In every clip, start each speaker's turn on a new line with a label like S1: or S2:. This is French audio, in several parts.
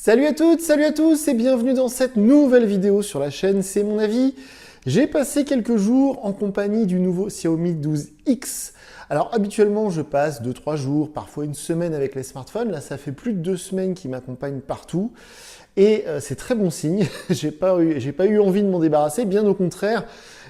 S1: Salut à toutes, salut à tous et bienvenue dans cette nouvelle vidéo sur la chaîne C'est mon avis. J'ai passé quelques jours en compagnie du nouveau Xiaomi 12X. Alors habituellement je passe 2-3 jours, parfois une semaine avec les smartphones. Là ça fait plus de 2 semaines qu'ils m'accompagnent partout. Et c'est très bon signe, j'ai pas eu envie de m'en débarrasser, bien au contraire.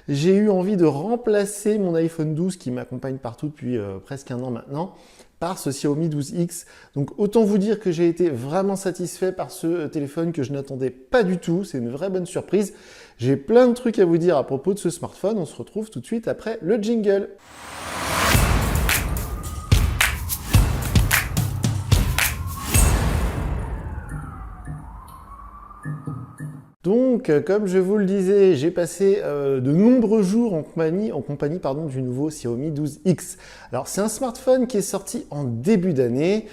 S1: J'ai eu envie de remplacer mon iPhone 12 qui m'accompagne partout depuis presque un an maintenant par ce Xiaomi 12X. Donc autant vous dire que j'ai été vraiment satisfait par ce téléphone que je n'attendais pas du tout. C'est une vraie bonne surprise. J'ai plein de trucs à vous dire à propos de ce smartphone. On se retrouve tout de suite après le jingle. Donc, comme je vous le disais, j'ai passé de nombreux jours en compagnie du nouveau Xiaomi 12X. Alors, c'est un smartphone qui est sorti en début d'année.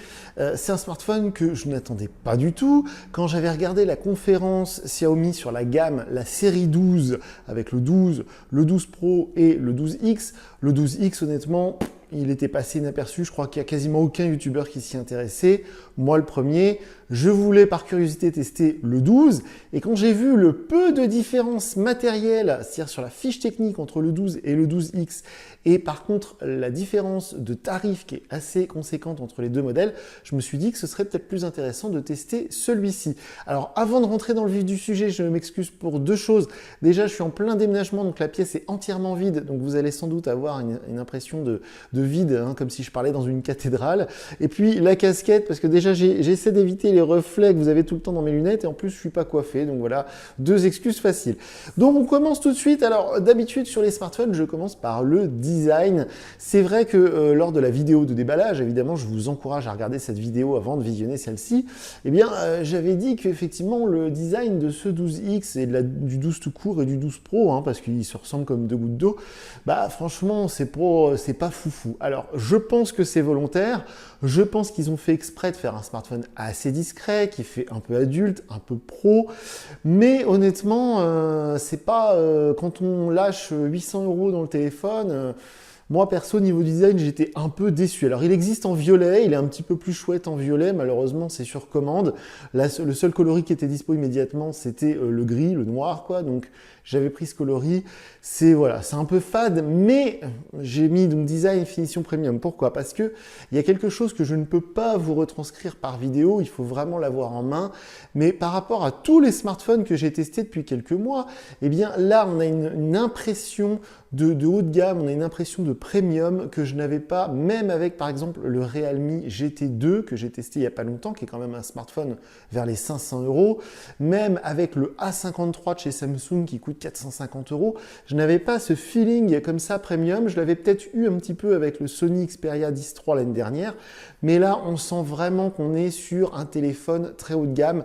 S1: C'est un smartphone que je n'attendais pas du tout. Quand j'avais regardé la conférence Xiaomi sur la gamme, la série 12, avec le 12, le 12 Pro et le 12X, le 12X, honnêtement, il était passé inaperçu. Je crois qu'il n'y a quasiment aucun youtubeur qui s'y intéressait. Moi, le premier. Je voulais par curiosité tester le 12 et quand j'ai vu le peu de différence matérielle, c'est-à-dire sur la fiche technique entre le 12 et le 12X et par contre la différence de tarif qui est assez conséquente entre les deux modèles, je me suis dit que ce serait peut-être plus intéressant de tester celui-ci. Alors avant de rentrer dans le vif du sujet, je m'excuse pour deux choses. Déjà, je suis en plein déménagement, donc la pièce est entièrement vide, donc vous allez sans doute avoir une impression de vide, hein, comme si je parlais dans une cathédrale. Et puis la casquette, parce que déjà j'essaie d'éviter les reflets que vous avez tout le temps dans mes lunettes et en plus je suis pas coiffé, donc voilà, deux excuses faciles. Donc on commence tout de suite. Alors d'habitude sur les smartphones, je commence par le design. C'est vrai que lors de la vidéo de déballage, évidemment je vous encourage à regarder cette vidéo avant de visionner celle-ci, eh bien j'avais dit qu'effectivement le design de ce 12X et du 12 tout court et du 12 Pro, hein, parce qu'ils se ressemblent comme deux gouttes d'eau, bah franchement c'est pas foufou. Alors je pense que c'est volontaire, je pense qu'ils ont fait exprès de faire un smartphone assez discret, qui fait un peu adulte, un peu pro, mais honnêtement, c'est pas quand on lâche 800 € dans le téléphone. Moi, perso, niveau design, j'étais un peu déçu. Alors, il existe en violet, il est un petit peu plus chouette en violet, malheureusement, c'est sur commande. Là, le seul coloris qui était dispo immédiatement, c'était le gris, le noir, quoi. Donc, j'avais pris ce coloris. C'est voilà, c'est un peu fade, mais j'ai mis donc design finition premium. Pourquoi? Parce que il y a quelque chose que je ne peux pas vous retranscrire par vidéo, il faut vraiment l'avoir en main. Mais par rapport à tous les smartphones que j'ai testés depuis quelques mois, eh bien là, on a une impression de haut de gamme, on a une impression de premium que je n'avais pas, même avec par exemple le Realme GT2 que j'ai testé il n'y a pas longtemps, qui est quand même un smartphone vers les 500 €, même avec le A53 de chez Samsung qui coûte 450 €, je n'avais pas ce feeling comme ça premium. Je l'avais peut-être eu un petit peu avec le Sony Xperia 10 III l'année dernière, mais là on sent vraiment qu'on est sur un téléphone très haut de gamme.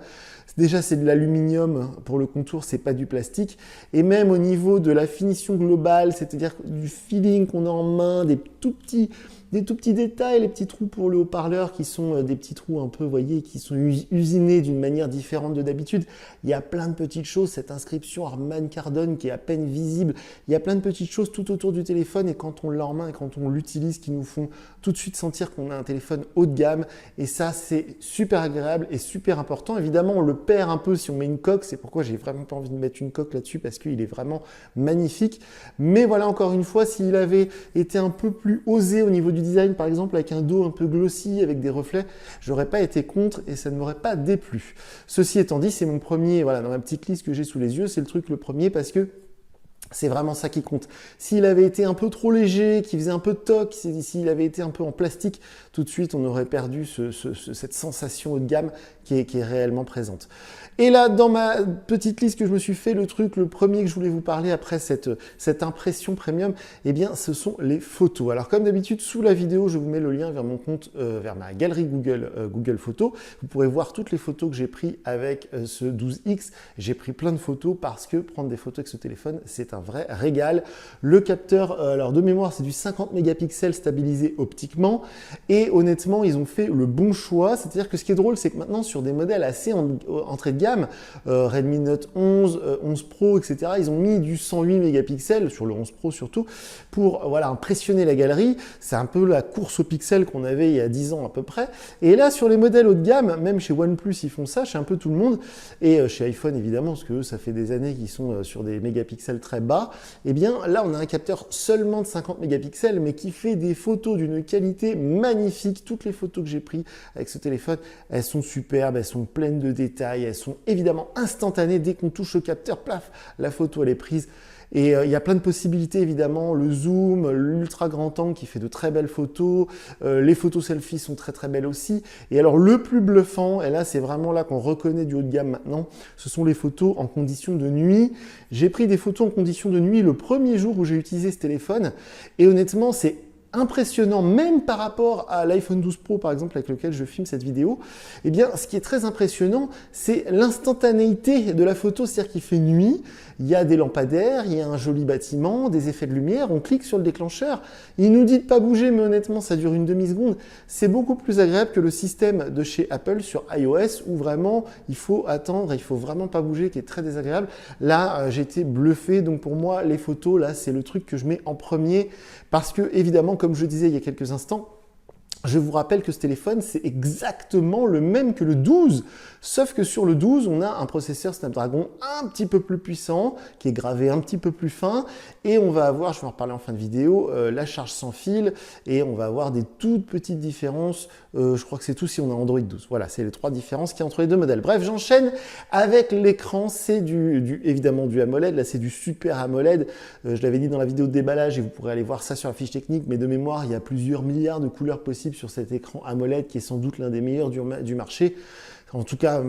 S1: Déjà, c'est de l'aluminium pour le contour, c'est pas du plastique. Et même au niveau de la finition globale, c'est-à-dire du feeling qu'on a en main, des tout petits détails, les petits trous pour le haut-parleur qui sont des petits trous un peu, vous voyez, qui sont usinés d'une manière différente de d'habitude. Il y a plein de petites choses, cette inscription Harman Kardon qui est à peine visible. Il y a plein de petites choses tout autour du téléphone et quand on l'a en main et quand on l'utilise qui nous font tout de suite sentir qu'on a un téléphone haut de gamme. Et ça, c'est super agréable et super important. Évidemment, on le perd un peu si on met une coque. C'est pourquoi j'ai vraiment pas envie de mettre une coque là-dessus parce qu'il est vraiment magnifique. Mais voilà, encore une fois, s'il avait été un peu plus osé au niveau du design, par exemple, avec un dos un peu glossy, avec des reflets, j'aurais pas été contre et ça ne m'aurait pas déplu. Ceci étant dit, c'est mon premier, voilà, dans ma petite liste que j'ai sous les yeux, c'est le premier parce que c'est vraiment ça qui compte. S'il avait été un peu trop léger, qu'il faisait un peu de toc, s'il avait été un peu en plastique, tout de suite on aurait perdu cette sensation haut de gamme qui est réellement présente. Et là, dans ma petite liste que je me suis fait, le premier que je voulais vous parler après cette impression premium, eh bien, ce sont les photos. Alors, comme d'habitude, sous la vidéo, je vous mets le lien vers mon compte, vers ma galerie Google Photos. Vous pourrez voir toutes les photos que j'ai prises avec ce 12X. J'ai pris plein de photos parce que prendre des photos avec ce téléphone, c'est c'est un vrai régal. Le capteur, alors de mémoire, c'est du 50 mégapixels stabilisé optiquement. Et honnêtement, ils ont fait le bon choix. C'est-à-dire que ce qui est drôle, c'est que maintenant, sur des modèles assez entrée de gamme, Redmi Note 11, 11 Pro, etc., ils ont mis du 108 mégapixels, sur le 11 Pro surtout, pour voilà, impressionner la galerie. C'est un peu la course aux pixels qu'on avait il y a 10 ans à peu près. Et là, sur les modèles haut de gamme, même chez OnePlus, ils font ça, chez un peu tout le monde, et chez iPhone, évidemment, parce que eux, ça fait des années qu'ils sont sur des mégapixels très bas, eh bien, là, on a un capteur seulement de 50 mégapixels, mais qui fait des photos d'une qualité magnifique. Toutes les photos que j'ai prises avec ce téléphone, elles sont superbes, elles sont pleines de détails, elles sont évidemment instantanées. Dès qu'on touche le capteur, plaf, la photo, elle est prise. Et il y a plein de possibilités, évidemment, le zoom, l'ultra grand angle qui fait de très belles photos, les photos selfies sont très très belles aussi. Et alors le plus bluffant, et là c'est vraiment là qu'on reconnaît du haut de gamme maintenant, ce sont les photos en conditions de nuit. J'ai pris des photos en conditions de nuit le premier jour où j'ai utilisé ce téléphone, et honnêtement c'est impressionnant, même par rapport à l'iPhone 12 Pro par exemple avec lequel je filme cette vidéo. Eh bien, ce qui est très impressionnant, c'est l'instantanéité de la photo, c'est-à-dire qu'il fait nuit, il y a des lampadaires, il y a un joli bâtiment, des effets de lumière, on clique sur le déclencheur, il nous dit de pas bouger, mais honnêtement, ça dure une demi-seconde. C'est beaucoup plus agréable que le système de chez Apple sur iOS où vraiment il faut attendre, il faut vraiment pas bouger, qui est très désagréable. Là, j'ai été bluffé, donc pour moi, les photos, là, c'est le truc que je mets en premier parce que, évidemment, comme je le disais il y a quelques instants, je vous rappelle que ce téléphone, c'est exactement le même que le 12, sauf que sur le 12, on a un processeur Snapdragon un petit peu plus puissant, qui est gravé un petit peu plus fin, et on va avoir, je vais en reparler en fin de vidéo, la charge sans fil, et on va avoir des toutes petites différences, je crois que c'est tout si on a Android 12. Voilà, c'est les trois différences qu'il y a entre les deux modèles. Bref, j'enchaîne avec l'écran, c'est évidemment du AMOLED, là c'est du Super AMOLED, je l'avais dit dans la vidéo de déballage, et vous pourrez aller voir ça sur la fiche technique, mais de mémoire, il y a plusieurs milliards de couleurs possibles sur cet écran AMOLED qui est sans doute l'un des meilleurs du marché. En tout cas,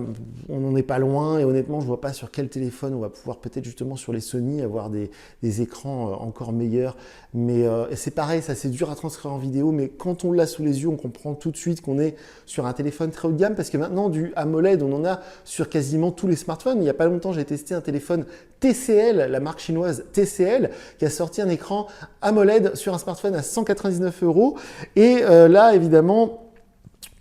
S1: on n'en est pas loin et honnêtement, je ne vois pas sur quel téléphone on va pouvoir peut-être justement sur les Sony avoir des écrans encore meilleurs. Mais c'est pareil, ça c'est dur à transcrire en vidéo, mais quand on l'a sous les yeux, on comprend tout de suite qu'on est sur un téléphone très haut de gamme parce que maintenant, du AMOLED, on en a sur quasiment tous les smartphones. Il n'y a pas longtemps, j'ai testé un téléphone TCL, la marque chinoise TCL, qui a sorti un écran AMOLED sur un smartphone à 199 €. Et là, évidemment,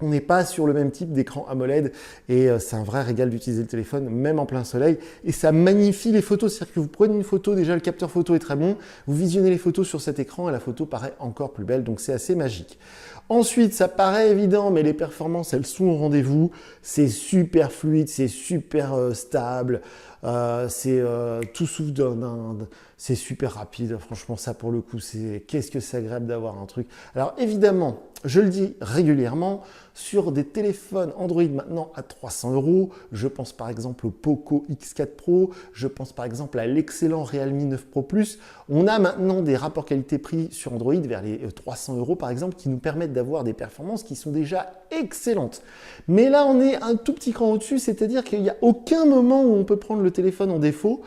S1: on n'est pas sur le même type d'écran AMOLED et c'est un vrai régal d'utiliser le téléphone, même en plein soleil. Et ça magnifie les photos, c'est-à-dire que vous prenez une photo, déjà le capteur photo est très bon, vous visionnez les photos sur cet écran et la photo paraît encore plus belle, donc c'est assez magique. Ensuite, ça paraît évident, mais les performances, elles sont au rendez-vous. C'est super fluide, c'est super stable, tout souffle c'est super rapide. Franchement, ça pour le coup, qu'est-ce que c'est agréable d'avoir un truc. Alors évidemment, je le dis régulièrement, sur des téléphones Android maintenant à 300 €, je pense par exemple au Poco X4 Pro, je pense par exemple à l'excellent Realme 9 Pro Plus. On a maintenant des rapports qualité-prix sur Android vers les 300 € par exemple qui nous permettent d'avoir des performances qui sont déjà excellentes. Mais là, on est un tout petit cran au-dessus, c'est-à-dire qu'il n'y a aucun moment où on peut prendre le téléphone en défaut.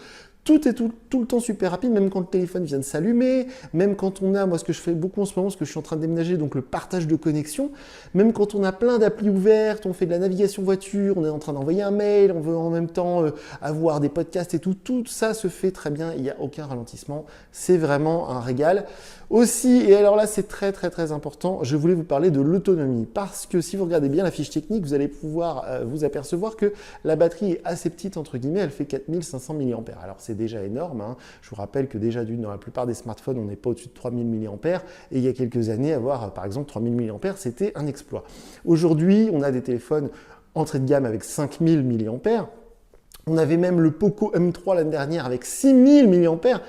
S1: Tout est tout le temps super rapide, même quand le téléphone vient de s'allumer, même quand on a, moi ce que je fais beaucoup en ce moment, ce que je suis en train de déménager, donc le partage de connexion, même quand on a plein d'applis ouvertes, on fait de la navigation voiture, on est en train d'envoyer un mail, on veut en même temps avoir des podcasts et tout ça se fait très bien, il n'y a aucun ralentissement, c'est vraiment un régal. Aussi, et alors là c'est très très très important, je voulais vous parler de l'autonomie, parce que si vous regardez bien la fiche technique, vous allez pouvoir vous apercevoir que la batterie est assez petite, entre guillemets, elle fait 4500 mAh. Alors c'est déjà énorme, hein. Je vous rappelle que déjà dans la plupart des smartphones, on n'est pas au-dessus de 3000 mAh, et il y a quelques années, avoir par exemple 3000 mAh, c'était un exploit. Aujourd'hui, on a des téléphones entrée de gamme avec 5000 mAh, on avait même le Poco M3 l'année dernière avec 6000 mAh,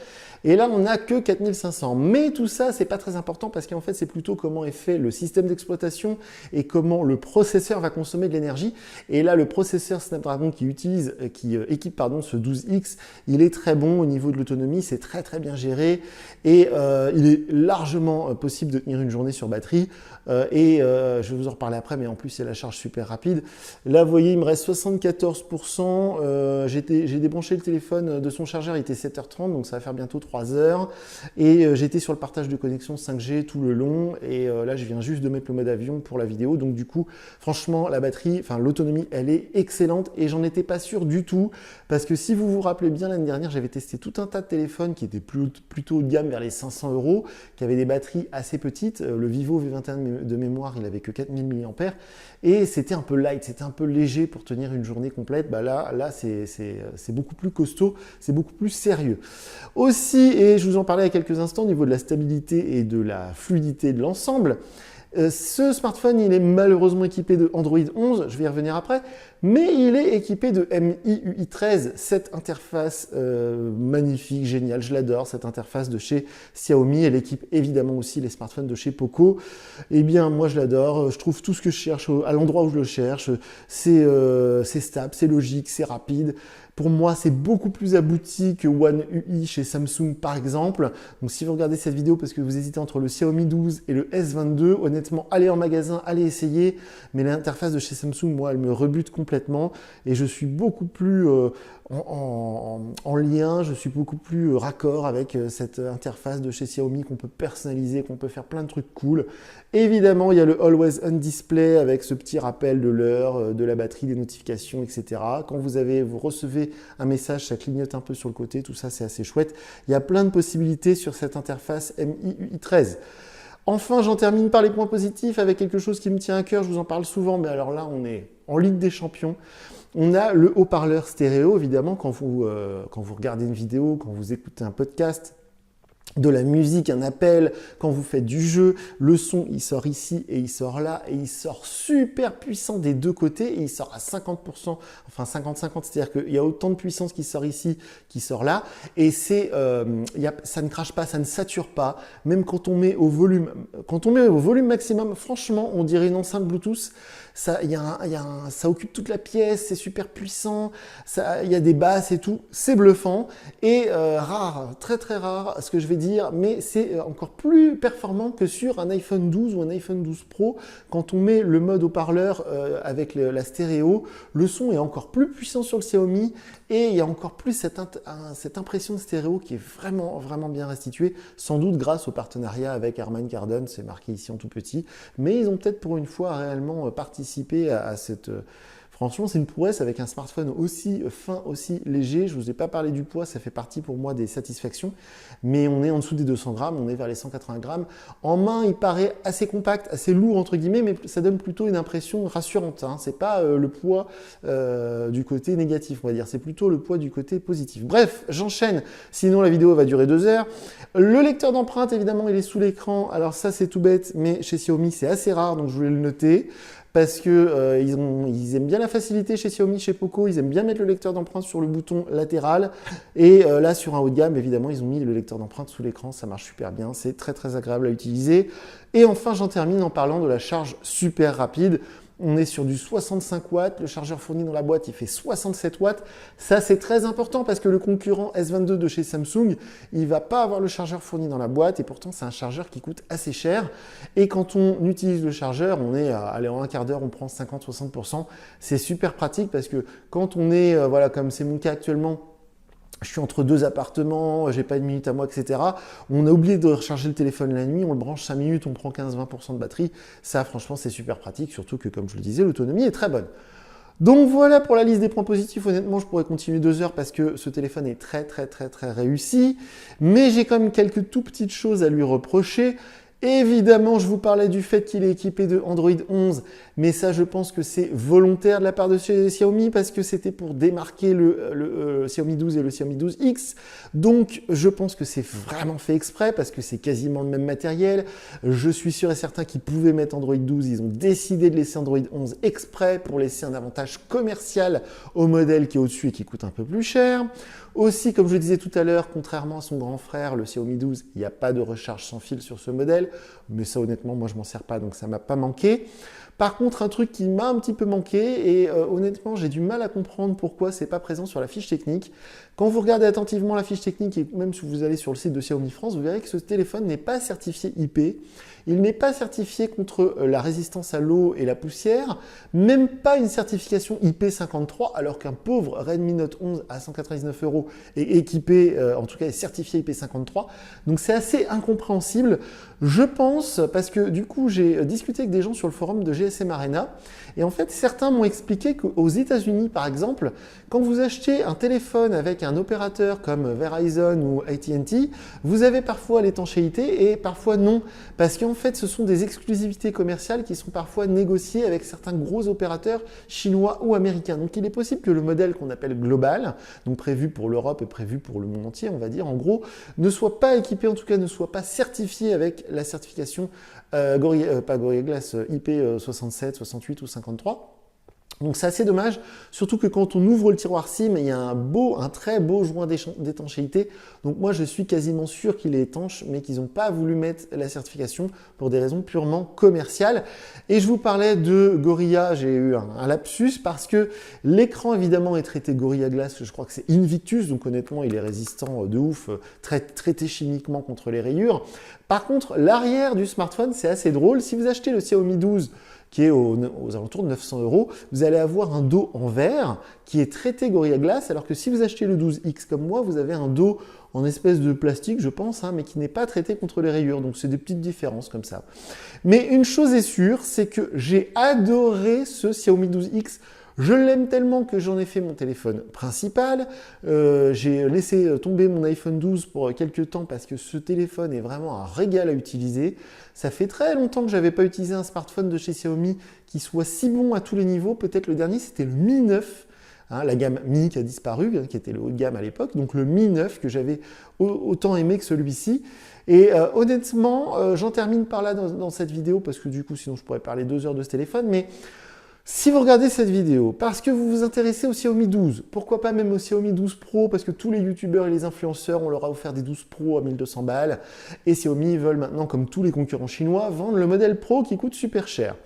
S1: et là, on n'a que 4500. Mais tout ça, c'est pas très important parce qu'en fait, c'est plutôt comment est fait le système d'exploitation et comment le processeur va consommer de l'énergie. Et là, le processeur Snapdragon qui équipe ce 12X, il est très bon au niveau de l'autonomie, c'est très très bien géré et il est largement possible de tenir une journée sur batterie. Je vais vous en reparler après, mais en plus, c'est la charge super rapide. Là, vous voyez, il me reste 74%. J'ai débranché le téléphone de son chargeur, il était 7h30, donc ça va faire bientôt 3 3 heures. Et j'étais sur le partage de connexion 5G tout le long. Et là, je viens juste de mettre le mode avion pour la vidéo. Donc du coup, franchement, la batterie, enfin l'autonomie, elle est excellente. Et j'en étais pas sûr du tout. Parce que si vous vous rappelez bien, l'année dernière, j'avais testé tout un tas de téléphones qui étaient plutôt haut de gamme, vers les 500 €, qui avaient des batteries assez petites. Le Vivo V21 de mémoire, il avait que 4000 mAh. Et c'était un peu light, c'était un peu léger pour tenir une journée complète. Bah là c'est beaucoup plus costaud, c'est beaucoup plus sérieux. Aussi, et je vous en parlais il y a quelques instants, au niveau de la stabilité et de la fluidité de l'ensemble, ce smartphone, il est malheureusement équipé de Android 11, je vais y revenir après, mais il est équipé de MIUI 13, cette interface magnifique, géniale, je l'adore, cette interface de chez Xiaomi. Elle équipe évidemment aussi les smartphones de chez Poco. Eh bien, moi je l'adore, je trouve tout ce que je cherche à l'endroit où je le cherche, c'est stable, c'est logique, c'est rapide. Pour moi, c'est beaucoup plus abouti que One UI chez Samsung, par exemple. Donc, si vous regardez cette vidéo parce que vous hésitez entre le Xiaomi 12 et le S22, honnêtement, allez en magasin, allez essayer. Mais l'interface de chez Samsung, moi, elle me rebute complètement. Et je suis beaucoup plus en lien, je suis beaucoup plus raccord avec cette interface de chez Xiaomi qu'on peut personnaliser, qu'on peut faire plein de trucs cool. Évidemment, il y a le Always On Display avec ce petit rappel de l'heure, de la batterie, des notifications, etc. Quand vous recevez un message, ça clignote un peu sur le côté, tout ça c'est assez chouette. Il y a plein de possibilités sur cette interface MIUI 13. Enfin, j'en termine par les points positifs avec quelque chose qui me tient à cœur, je vous en parle souvent, mais alors là on est en Ligue des Champions. On a le haut-parleur stéréo, évidemment, quand vous regardez une vidéo, quand vous écoutez un podcast, de la musique, un appel, quand vous faites du jeu, le son il sort ici et il sort là, et il sort super puissant des deux côtés, et il sort à 50%, enfin 50-50, c'est-à-dire qu'il y a autant de puissance qui sort ici, qui sort là, et ça ne crache pas, ça ne sature pas, même quand on met au volume maximum, franchement, on dirait une enceinte Bluetooth. Ça occupe toute la pièce, c'est super puissant, il y a des basses et tout, c'est bluffant, et rare, très très rare, ce que je vais dire, mais c'est encore plus performant que sur un iPhone 12 ou un iPhone 12 Pro. Quand on met le mode haut-parleur avec la stéréo, le son est encore plus puissant sur le Xiaomi, et il y a encore plus cette impression de stéréo qui est vraiment, vraiment bien restituée, sans doute grâce au partenariat avec Harman Kardon, c'est marqué ici en tout petit, mais ils ont peut-être pour une fois réellement participé à cette... Franchement, c'est une prouesse avec un smartphone aussi fin, aussi léger. Je ne vous ai pas parlé du poids, ça fait partie pour moi des satisfactions. Mais on est en dessous des 200 grammes, on est vers les 180 grammes. En main, il paraît assez compact, assez lourd entre guillemets, mais ça donne plutôt une impression rassurante. Hein. Ce n'est pas le poids du côté négatif, on va dire. C'est plutôt le poids du côté positif. Bref, j'enchaîne, sinon la vidéo va durer 2 heures. Le lecteur d'empreintes, évidemment, il est sous l'écran. Alors ça, c'est tout bête, mais chez Xiaomi, c'est assez rare, donc je voulais le noter. Parce que ils aiment bien la facilité chez Xiaomi, chez Poco, ils aiment bien mettre le lecteur d'empreintes sur le bouton latéral. Et là, sur un haut de gamme, évidemment, ils ont mis le lecteur d'empreintes sous l'écran, ça marche super bien, c'est très très agréable à utiliser. Et enfin, j'en termine en parlant de la charge super rapide. On est sur du 65 watts, le chargeur fourni dans la boîte, il fait 67 watts. Ça, c'est très important parce que le concurrent S22 de chez Samsung, il ne va pas avoir le chargeur fourni dans la boîte et pourtant, c'est un chargeur qui coûte assez cher. Et quand on utilise le chargeur, on est en un quart d'heure, on prend 50-60%. C'est super pratique parce que quand on est, comme c'est mon cas actuellement, je suis entre 2 appartements, j'ai pas une minute à moi, etc. On a oublié de recharger le téléphone la nuit, on le branche 5 minutes, on prend 15-20% de batterie. Ça, franchement, c'est super pratique, surtout que, comme je le disais, l'autonomie est très bonne. Donc voilà pour la liste des points positifs. Honnêtement, je pourrais continuer 2 heures parce que ce téléphone est très, très, très, très réussi. Mais j'ai quand même quelques tout petites choses à lui reprocher. Évidemment, je vous parlais du fait qu'il est équipé de Android 11, mais ça, je pense que c'est volontaire de la part de chez Xiaomi parce que c'était pour démarquer le Xiaomi 12 et le Xiaomi 12X. Donc, je pense que c'est vraiment fait exprès parce que c'est quasiment le même matériel. Je suis sûr et certain qu'ils pouvaient mettre Android 12. Ils ont décidé de laisser Android 11 exprès pour laisser un avantage commercial au modèle qui est au-dessus et qui coûte un peu plus cher. Aussi, comme je le disais tout à l'heure, contrairement à son grand frère, le Xiaomi 12, il n'y a pas de recharge sans fil sur ce modèle. Mais ça, honnêtement, moi, je m'en sers pas, donc ça m'a pas manqué. Par contre, un truc qui m'a un petit peu manqué, et honnêtement, j'ai du mal à comprendre pourquoi c'est pas présent sur la fiche technique. Quand vous regardez attentivement la fiche technique, et même si vous allez sur le site de Xiaomi France, vous verrez que ce téléphone n'est pas certifié IP. Il n'est pas certifié contre la résistance à l'eau et la poussière, même pas une certification IP53, alors qu'un pauvre Redmi Note 11 à 199 € est équipé, en tout cas est certifié IP53. Donc c'est assez incompréhensible. Je pense, parce que du coup j'ai discuté avec des gens sur le forum de GSM Arena, et en fait certains m'ont expliqué qu'aux États-Unis par exemple, quand vous achetez un téléphone avec un opérateur comme Verizon ou AT&T, vous avez parfois l'étanchéité et parfois non, parce qu'en fait ce sont des exclusivités commerciales qui sont parfois négociées avec certains gros opérateurs chinois ou américains. Donc il est possible que le modèle qu'on appelle global, donc prévu pour l'Europe et prévu pour le monde entier, on va dire en gros, ne soit pas équipé, en tout cas ne soit pas certifié avec la certification pas Gorilla Glass, IP67, 68 ou 53. Donc c'est assez dommage, surtout que quand on ouvre le tiroir SIM, il y a un très beau joint d'étanchéité. Donc moi je suis quasiment sûr qu'il est étanche, mais qu'ils n'ont pas voulu mettre la certification pour des raisons purement commerciales. Et je vous parlais de Gorilla, j'ai eu un lapsus parce que l'écran évidemment est traité Gorilla Glass, je crois que c'est Invictus, donc honnêtement il est résistant de ouf, traité chimiquement contre les rayures. Par contre l'arrière du smartphone c'est assez drôle, si vous achetez le Xiaomi 12, qui est aux alentours de 900 €, vous allez avoir un dos en verre qui est traité Gorilla Glass, alors que si vous achetez le 12X comme moi, vous avez un dos en espèce de plastique, je pense, mais qui n'est pas traité contre les rayures. Donc c'est des petites différences comme ça. Mais une chose est sûre, c'est que j'ai adoré ce Xiaomi 12X. Je l'aime tellement que j'en ai fait mon téléphone principal. J'ai laissé tomber mon iPhone 12 pour quelques temps parce que ce téléphone est vraiment un régal à utiliser. Ça fait très longtemps que je n'avais pas utilisé un smartphone de chez Xiaomi qui soit si bon à tous les niveaux. Peut-être le dernier, c'était le Mi 9. La gamme Mi qui a disparu, qui était le haut de gamme à l'époque. Donc le Mi 9 que j'avais autant aimé que celui-ci. Et honnêtement, j'en termine par là dans cette vidéo parce que du coup, sinon je pourrais parler 2 heures de ce téléphone. Mais si vous regardez cette vidéo parce que vous vous intéressez au Xiaomi 12, pourquoi pas même au Xiaomi 12 Pro, parce que tous les youtubeurs et les influenceurs, on leur a offert des 12 Pro à 1200 balles, et Xiaomi veulent maintenant, comme tous les concurrents chinois, vendre le modèle Pro qui coûte super cher.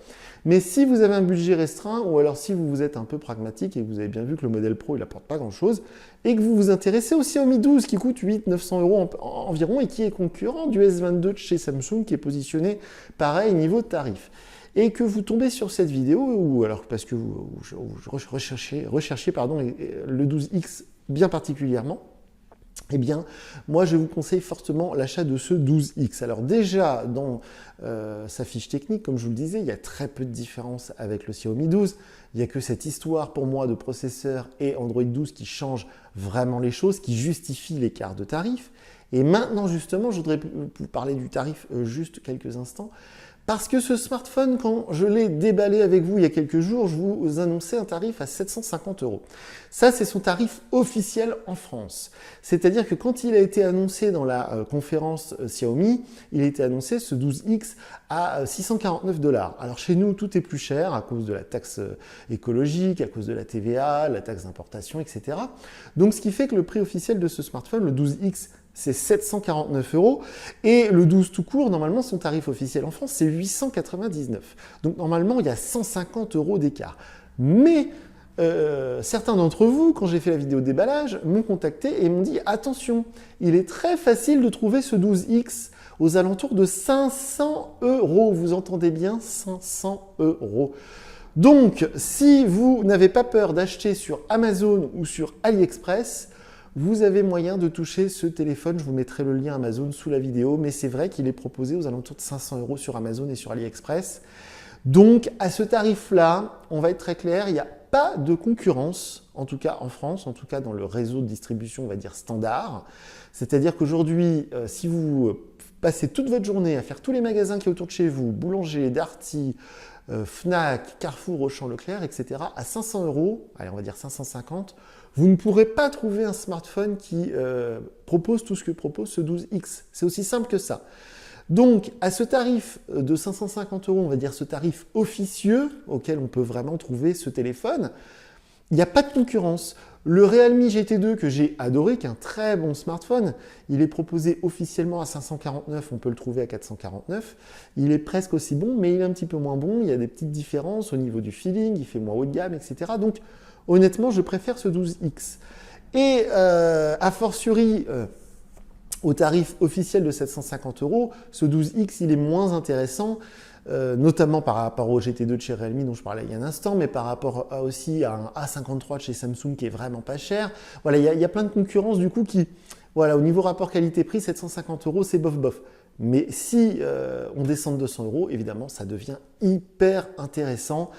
S1: Mais si vous avez un budget restreint, ou alors si vous êtes un peu pragmatique et que vous avez bien vu que le modèle Pro, il apporte pas grand-chose, et que vous vous intéressez au Xiaomi 12 qui coûte 800-900 € environ et qui est concurrent du S22 de chez Samsung qui est positionné pareil niveau tarif, et que vous tombez sur cette vidéo, ou alors parce que vous recherchez le 12X bien particulièrement, eh bien, moi, je vous conseille fortement l'achat de ce 12X. Alors déjà, dans sa fiche technique, comme je vous le disais, il y a très peu de différence avec le Xiaomi 12. Il n'y a que cette histoire, pour moi, de processeur et Android 12 qui change vraiment les choses, qui justifie l'écart de tarif. Et maintenant, justement, je voudrais vous parler du tarif juste quelques instants. Parce que ce smartphone, quand je l'ai déballé avec vous il y a quelques jours, je vous annonçais un tarif à 750 €. Ça, c'est son tarif officiel en France. C'est-à-dire que quand il a été annoncé dans la conférence Xiaomi, il a été annoncé ce 12X à 649 $. Alors chez nous, tout est plus cher à cause de la taxe écologique, à cause de la TVA, la taxe d'importation, etc. Donc ce qui fait que le prix officiel de ce smartphone, le 12X, c'est 749 €, et le 12 tout court, normalement, son tarif officiel en France, c'est 899. Donc normalement, il y a 150 € d'écart. Mais certains d'entre vous, quand j'ai fait la vidéo de déballage, m'ont contacté et m'ont dit « Attention, il est très facile de trouver ce 12X aux alentours de 500 €. Vous entendez bien, 500 €. Donc, si vous n'avez pas peur d'acheter sur Amazon ou sur AliExpress, vous avez moyen de toucher ce téléphone. Je vous mettrai le lien Amazon sous la vidéo, mais c'est vrai qu'il est proposé aux alentours de 500 € sur Amazon et sur AliExpress. Donc, à ce tarif-là, on va être très clair, il n'y a pas de concurrence, en tout cas en France, en tout cas dans le réseau de distribution, on va dire standard. C'est-à-dire qu'aujourd'hui, si vous passez toute votre journée à faire tous les magasins qui sont autour de chez vous, Boulanger, Darty, Fnac, Carrefour, Auchan, Leclerc, etc., à 500 €, allez, on va dire 550 €, vous ne pourrez pas trouver un smartphone qui propose tout ce que propose ce 12X. C'est aussi simple que ça. Donc, à ce tarif de 550 €, on va dire ce tarif officieux auquel on peut vraiment trouver ce téléphone, il n'y a pas de concurrence. Le Realme GT2 que j'ai adoré, qui est un très bon smartphone, il est proposé officiellement à 549, on peut le trouver à 449. Il est presque aussi bon, mais il est un petit peu moins bon. Il y a des petites différences au niveau du feeling, il fait moins haut de gamme, etc. Donc honnêtement, je préfère ce 12X. Et a fortiori, au tarif officiel de 750 €, ce 12X, il est moins intéressant. Notamment par rapport au GT2 de chez Realme dont je parlais il y a un instant, mais par rapport aussi à un A53 de chez Samsung qui est vraiment pas cher. Voilà, il y a plein de concurrence du coup qui, voilà, au niveau rapport qualité-prix, 750 €, c'est bof bof. Mais si on descend de 200 €, évidemment, ça devient hyper intéressant.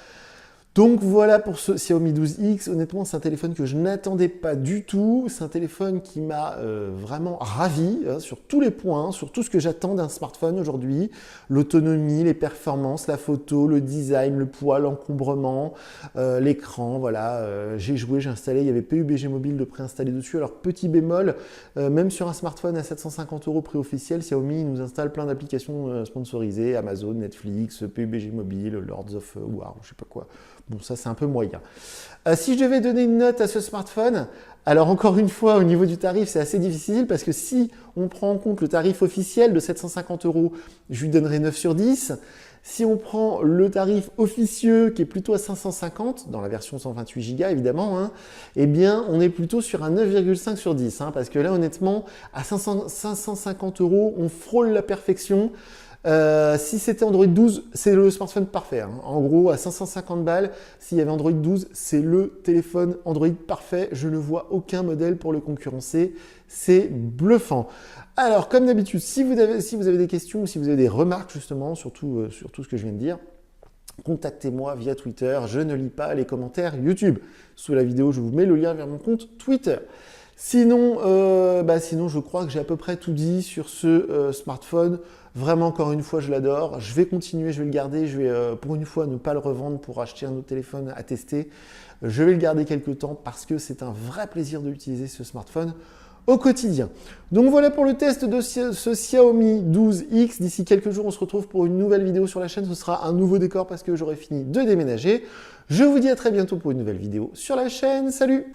S1: Donc voilà pour ce Xiaomi 12X. Honnêtement, c'est un téléphone que je n'attendais pas du tout. C'est un téléphone qui m'a vraiment ravi sur tous les points, sur tout ce que j'attends d'un smartphone aujourd'hui. L'autonomie, les performances, la photo, le design, le poids, l'encombrement, l'écran. Voilà, j'ai joué, j'ai installé. Il y avait PUBG Mobile de préinstallé dessus. Alors petit bémol, même sur un smartphone à 750 € prix officiel, Xiaomi nous installe plein d'applications sponsorisées, Amazon, Netflix, PUBG Mobile, Lords of War, je sais pas quoi. Bon, ça, c'est un peu moyen. Si je devais donner une note à ce smartphone, alors encore une fois, au niveau du tarif, c'est assez difficile parce que si on prend en compte le tarif officiel de 750 €, je lui donnerais 9 sur 10. Si on prend le tarif officieux qui est plutôt à 550, dans la version 128 Go évidemment, eh bien, on est plutôt sur un 9,5 sur 10. Parce que là, honnêtement, à 550 €, on frôle la perfection. Si c'était Android 12, c'est le smartphone parfait. En gros, à 550 balles, s'il y avait Android 12, c'est le téléphone Android parfait. Je ne vois aucun modèle pour le concurrencer. C'est bluffant. Alors, comme d'habitude, si vous avez des questions ou si vous avez des remarques justement sur tout ce que je viens de dire, contactez-moi via Twitter. Je ne lis pas les commentaires YouTube. Sous la vidéo, je vous mets le lien vers mon compte Twitter. Sinon, je crois que j'ai à peu près tout dit sur ce smartphone. Vraiment, encore une fois, je l'adore. Je vais continuer, je vais le garder. Je vais, pour une fois, ne pas le revendre pour acheter un autre téléphone à tester. Je vais le garder quelques temps parce que c'est un vrai plaisir d'utiliser ce smartphone au quotidien. Donc voilà pour le test de ce Xiaomi 12X. D'ici quelques jours, on se retrouve pour une nouvelle vidéo sur la chaîne. Ce sera un nouveau décor parce que j'aurai fini de déménager. Je vous dis à très bientôt pour une nouvelle vidéo sur la chaîne. Salut!